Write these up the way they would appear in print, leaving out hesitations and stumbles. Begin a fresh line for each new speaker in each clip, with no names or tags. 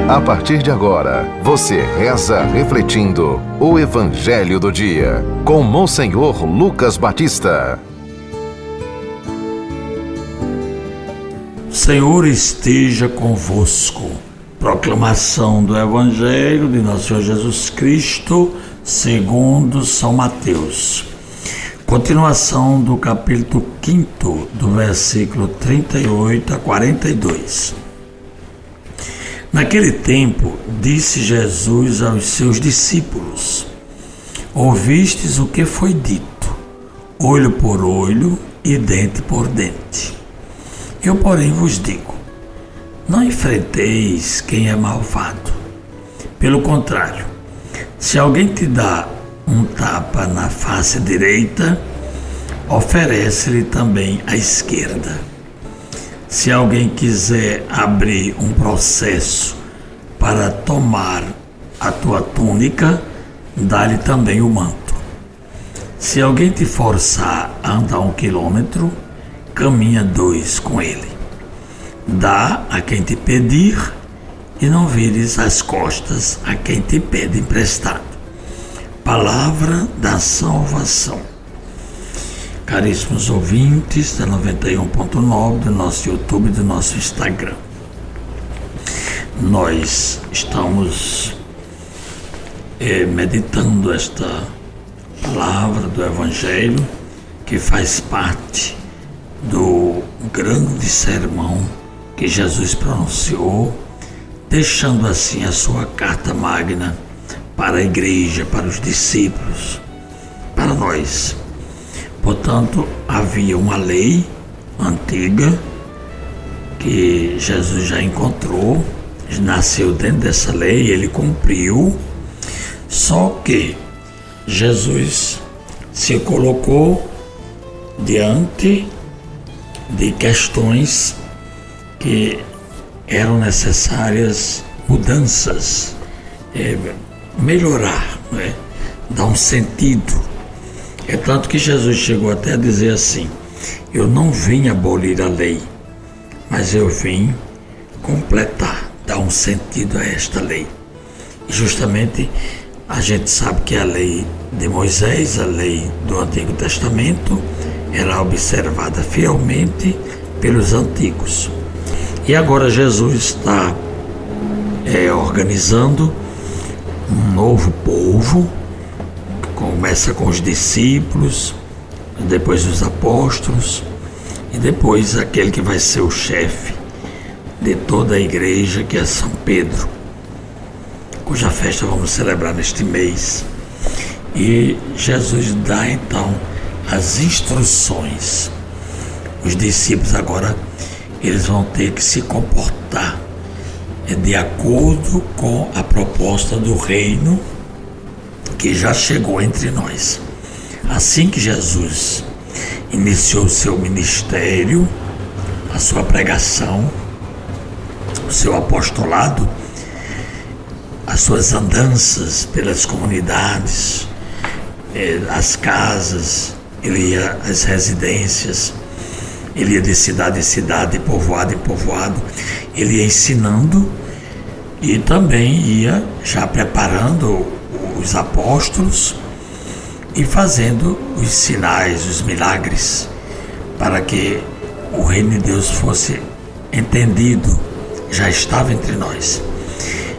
A partir de agora, você reza refletindo o Evangelho do Dia, com Monsenhor Lucas Batista.
Senhor esteja convosco. Proclamação do Evangelho de Nosso Senhor Jesus Cristo, segundo São Mateus. Continuação do capítulo 5, do versículo 38 a 42. Naquele tempo, disse Jesus aos seus discípulos: ouvistes o que foi dito, olho por olho e dente por dente. Eu, porém, vos digo, não enfrenteis quem é malvado. Pelo contrário, se alguém te dá um tapa na face direita, oferece-lhe também a esquerda. Se alguém quiser abrir um processo para tomar a tua túnica, dá-lhe também o manto. Se alguém te forçar a andar 1 quilômetro, caminha 2 com ele. Dá a quem te pedir e não vires as costas a quem te pede emprestado. Palavra da salvação. Caríssimos ouvintes da 91.9 do nosso YouTube e do nosso Instagram. Nós estamos meditando esta palavra do Evangelho que faz parte do grande sermão que Jesus pronunciou, deixando assim a sua carta magna para a igreja, para os discípulos, para nós. Portanto, havia uma lei antiga que Jesus já encontrou, nasceu dentro dessa lei, ele cumpriu, só que Jesus se colocou diante de questões que eram necessárias mudanças, melhorar, dar um sentido. É tanto que Jesus chegou até a dizer assim: eu não vim abolir a lei, mas eu vim completar, dar um sentido a esta lei. E justamente a gente sabe que a lei de Moisés, a lei do Antigo Testamento, era observada fielmente pelos antigos. E agora Jesus está organizando um novo povo. Começa com os discípulos, depois os apóstolos e depois aquele que vai ser o chefe de toda a igreja, que é São Pedro, cuja festa vamos celebrar neste mês. E Jesus dá então as instruções. Os discípulos agora eles vão ter que se comportar de acordo com a proposta do reino que já chegou entre nós. Assim que Jesus iniciou o seu ministério, a sua pregação, o seu apostolado, as suas andanças pelas comunidades, as casas, ele ia às residências, ele ia de cidade em cidade, povoado em povoado, ele ia ensinando e também ia já preparando os apóstolos e fazendo os sinais, os milagres, para que o reino de Deus fosse entendido, já estava entre nós.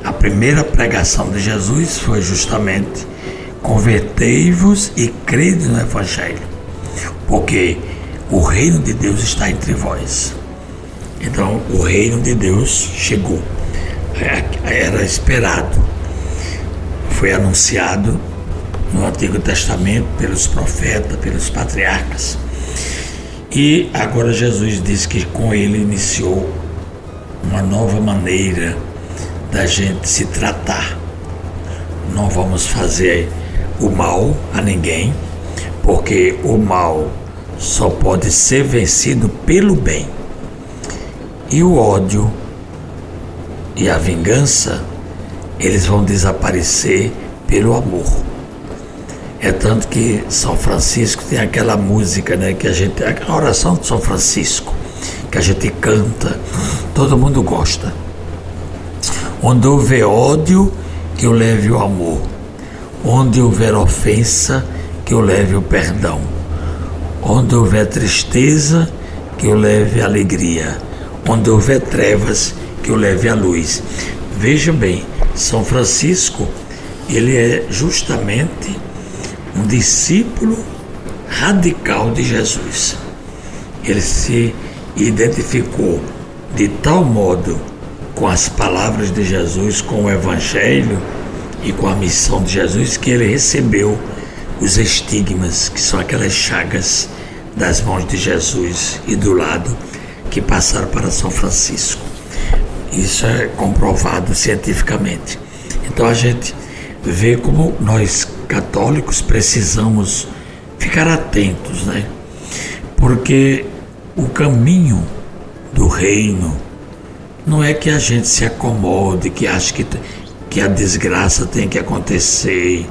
A primeira pregação de Jesus foi justamente: convertei-vos e crede no Evangelho, porque o reino de Deus está entre vós. Então o reino de Deus chegou, era esperado. Foi anunciado no Antigo Testamento pelos profetas, pelos patriarcas. E agora Jesus diz que com ele iniciou uma nova maneira da gente se tratar. Não vamos fazer o mal a ninguém, porque o mal só pode ser vencido pelo bem. E o ódio e a vingança, eles vão desaparecer pelo amor. É tanto que São Francisco tem aquela música, que a gente, aquela oração de São Francisco, que a gente canta, todo mundo gosta. Onde houver ódio, que eu leve o amor. Onde houver ofensa, que eu leve o perdão. Onde houver tristeza, que eu leve a alegria. Onde houver trevas, que eu leve a luz. Veja bem, São Francisco, ele é justamente um discípulo radical de Jesus. Ele se identificou de tal modo com as palavras de Jesus, com o Evangelho e com a missão de Jesus, que ele recebeu os estigmas, que são aquelas chagas das mãos de Jesus e do lado, que passaram para São Francisco. Isso é comprovado cientificamente. Então a gente vê como nós católicos precisamos ficar atentos, né? Porque o caminho do reino não é que a gente se acomode, que ache que a desgraça tem que acontecer.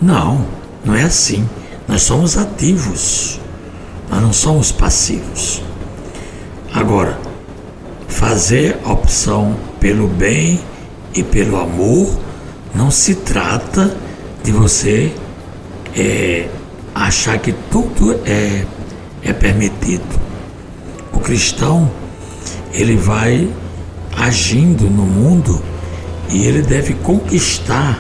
Não, não é assim. Nós somos ativos, nós não somos passivos. Agora, fazer a opção pelo bem e pelo amor não se trata de você achar que tudo é permitido. O cristão, ele vai agindo no mundo e ele deve conquistar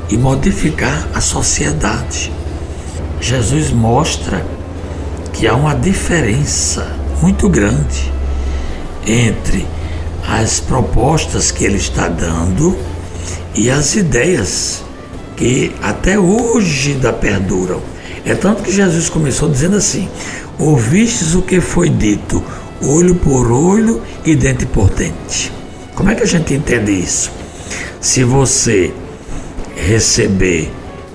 e modificar a sociedade. Jesus mostra que há uma diferença muito grande entre as propostas que ele está dando e as ideias que até hoje ainda perduram. É tanto que Jesus começou dizendo assim: ouvistes o que foi dito, olho por olho e dente por dente. Como é que a gente entende isso? Se você receber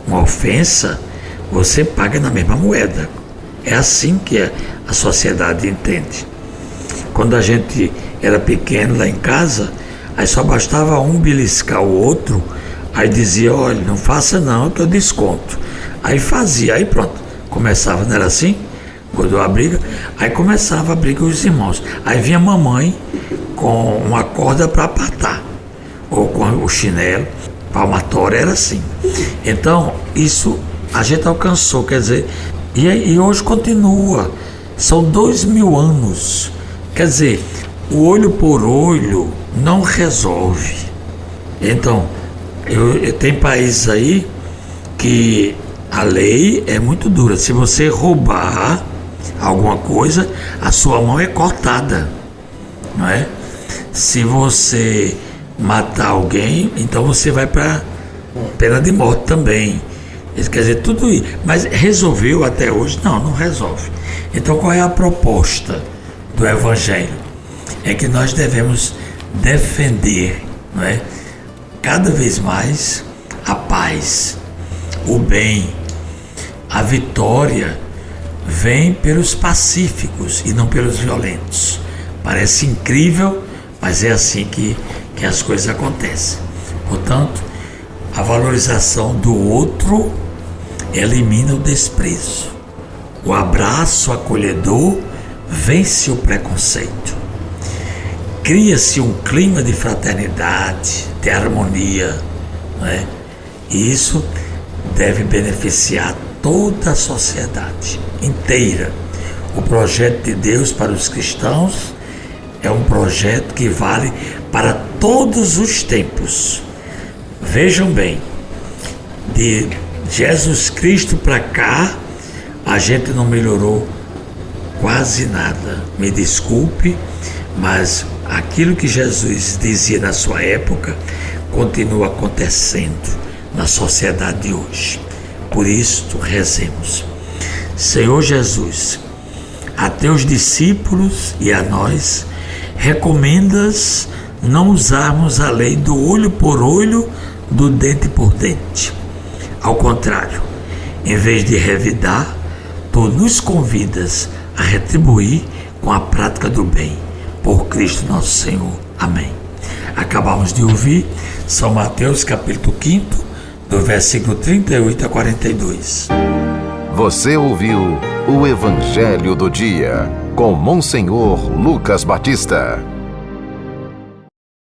uma ofensa, você paga na mesma moeda. É assim que a sociedade entende. Quando a gente era pequeno lá em casa, aí só bastava um beliscar o outro, aí dizia: olha, não faça não, que eu desconto. Aí fazia, aí pronto, começava, não era assim? Quando a briga, aí começava a briga com os irmãos. Aí vinha a mamãe com uma corda para apertar, ou com o chinelo, palmatória, era assim. Então, isso a gente alcançou, quer dizer, e hoje continua. São 2000 anos. Quer dizer, o olho por olho não resolve. Então, tem países aí que a lei é muito dura. Se você roubar alguma coisa, a sua mão é cortada, não é? Se você matar alguém, então você vai para pena de morte também. Quer dizer, tudo isso. Mas resolveu até hoje? Não, não resolve. Então qual é a proposta do Evangelho? É que nós devemos defender, não é, cada vez mais a paz, o bem. A vitória vem pelos pacíficos e não pelos violentos. Parece incrível, mas é assim que as coisas acontecem. Portanto, a valorização do outro elimina o desprezo. O abraço acolhedor vence o preconceito. Cria-se um clima de fraternidade, de harmonia, não é? E isso deve beneficiar toda a sociedade inteira. O projeto de Deus para os cristãos é um projeto que vale para todos os tempos. Vejam bem, de Jesus Cristo para cá, a gente não melhorou quase nada. Me desculpe, mas aquilo que Jesus dizia na sua época continua acontecendo na sociedade de hoje. Por isso, rezemos. Senhor Jesus, a teus discípulos e a nós, recomendas não usarmos a lei do olho por olho, do dente por dente. Ao contrário, em vez de revidar, tu nos convidas a retribuir com a prática do bem. Por Cristo nosso Senhor. Amém. Acabamos de ouvir São Mateus capítulo 5, do versículo 38 a 42.
Você ouviu o Evangelho do Dia, com Monsenhor Lucas Batista.